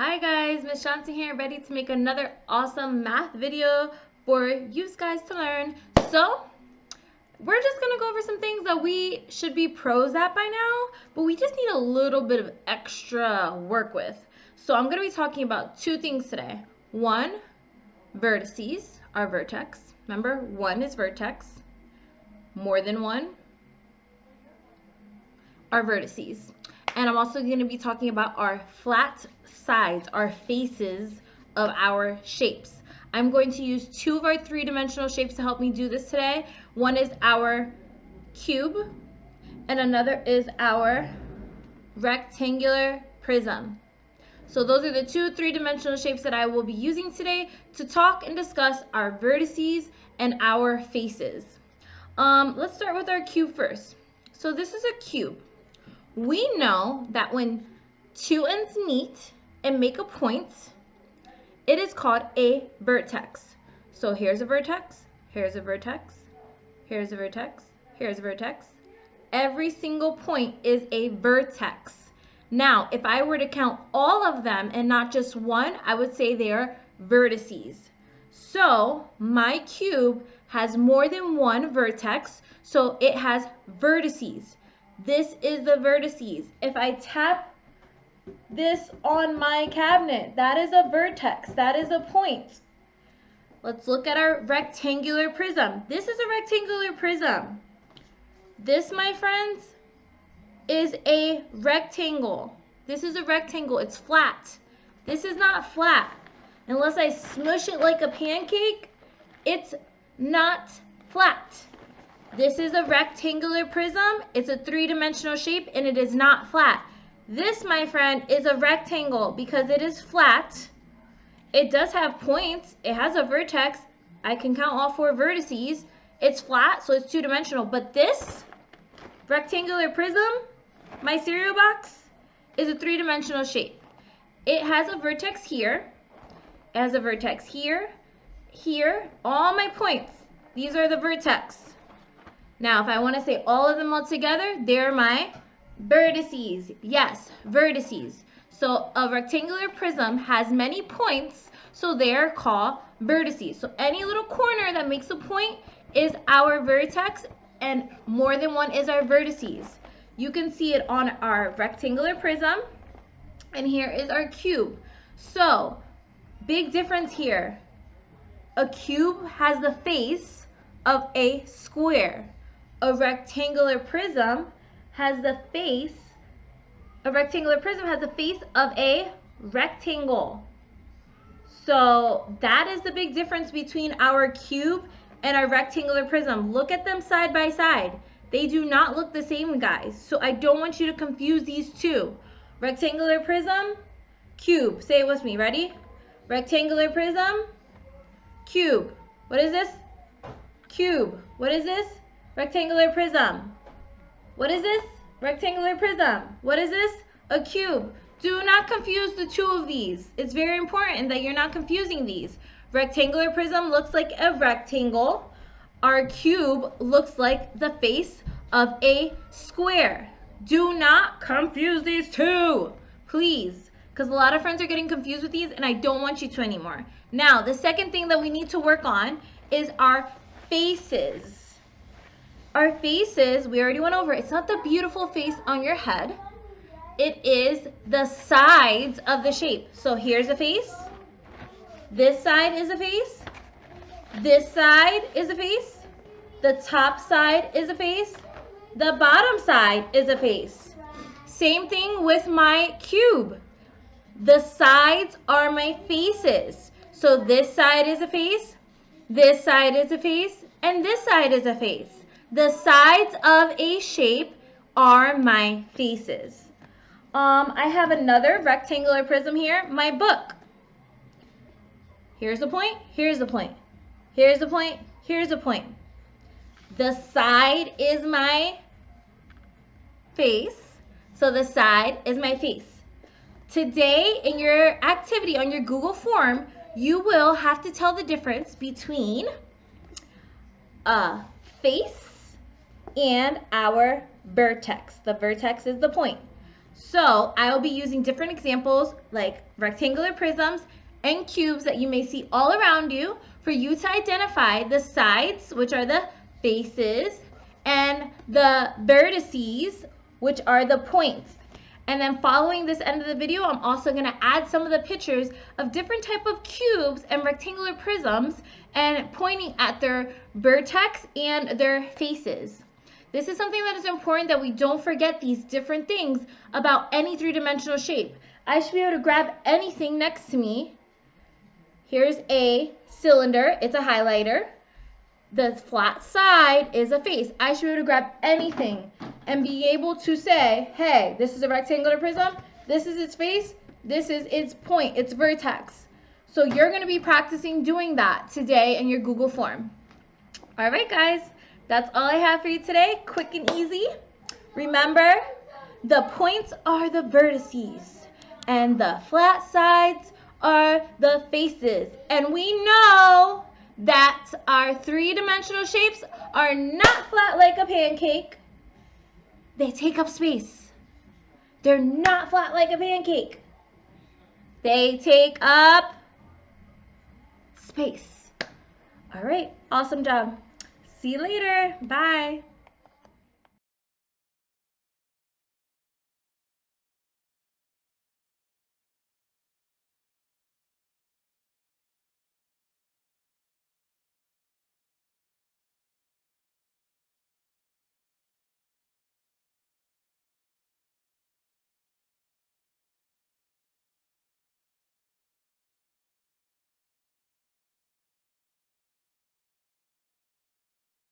Hi guys, Miss Johnson here, ready to make another awesome math video for you guys to learn. So, we're just going to go over some things that we should be pros at by now, but we just need a little bit of extra work with. So, I'm going to be talking about two things today. One, vertices, our vertex. Remember, one is vertex. More than one are vertices. And I'm also going to be talking about our flat sides, our faces of our shapes. I'm going to use two of our three-dimensional shapes to help me do this today. One is our cube, and another is our rectangular prism. So those are the two three-dimensional shapes that I will be using today to talk and discuss our vertices and our faces. Let's start with our cube first. So this is a cube. We know that when two ends meet and make a point, it is called a vertex. So here's a vertex, here's a vertex, here's a vertex, here's a vertex. Every single point is a vertex. Now, if I were to count all of them and not just one, I would say they are vertices. So my cube has more than one vertex, so it has vertices. This is the vertices. If I tap this on my cabinet, that is a vertex. That is a point. Let's look at our rectangular prism. This is a rectangular prism. This, my friends, is a rectangle. This is a rectangle. It's flat. This is not flat. Unless I smush it like a pancake, it's not flat. This is a rectangular prism. It's a three-dimensional shape and it is not flat. This, my friend, is a rectangle because it is flat. It does have points. It has a vertex. I can count all four vertices. It's flat, so it's two-dimensional. But this rectangular prism, my cereal box, is a three-dimensional shape. It has a vertex here. It has a vertex here, here, all my points. These are the vertex. Now, if I want to say all of them all together, they're my vertices. Yes, vertices. So a rectangular prism has many points, so they're called vertices. So any little corner that makes a point is our vertex, and more than one is our vertices. You can see it on our rectangular prism, and here is our cube. So, big difference here. A cube has the face of a square. A rectangular prism has the face, of a rectangle. So that is the big difference between our cube and our rectangular prism. Look at them side by side. They do not look the same, guys. So I don't want you to confuse these two. Rectangular prism, cube. Say it with me. Ready? Rectangular prism, cube. What is this? Cube. What is this? Rectangular prism. What is this? Rectangular prism. What is this? A cube. Do not confuse the two of these. It's very important that you're not confusing these. Rectangular prism looks like a rectangle. Our cube looks like the face of a square. Do not confuse these two, please, because a lot of friends are getting confused with these and I don't want you to anymore. Now, the second thing that we need to work on is our faces. Our faces, we already went over. It's not the beautiful face on your head. It is the sides of the shape. So here's a face. This side is a face. This side is a face. The top side is a face. The bottom side is a face. Same thing with my cube. The sides are my faces. So this side is a face. This side is a face. And this side is a face. The sides of a shape are my faces. I have another rectangular prism here, my book. Here's a point, here's a point. Here's a point, here's a point. The side is my face, so the side is my face. Today, in your activity on your Google form, you will have to tell the difference between a face and our vertex. The vertex is the point. So I will be using different examples like rectangular prisms and cubes that you may see all around you for you to identify the sides, which are the faces, and the vertices, which are the points. And then following this end of the video, I'm also going to add some of the pictures of different type of cubes and rectangular prisms and pointing at their vertex and their faces. This is something that is important that we don't forget these different things about any three-dimensional shape. I should be able to grab anything next to me. Here's a cylinder, it's a highlighter. The flat side is a face. I should be able to grab anything and be able to say, hey, this is a rectangular prism, this is its face, this is its point, its vertex. So you're going to be practicing doing that today in your Google form. All right, guys, that's all I have for you today. Quick and easy. Remember, the points are the vertices and the flat sides are the faces. And we know that our three-dimensional shapes are not flat like a pancake. They take up space. They're not flat like a pancake. They take up space. All right, awesome job. See you later. Bye.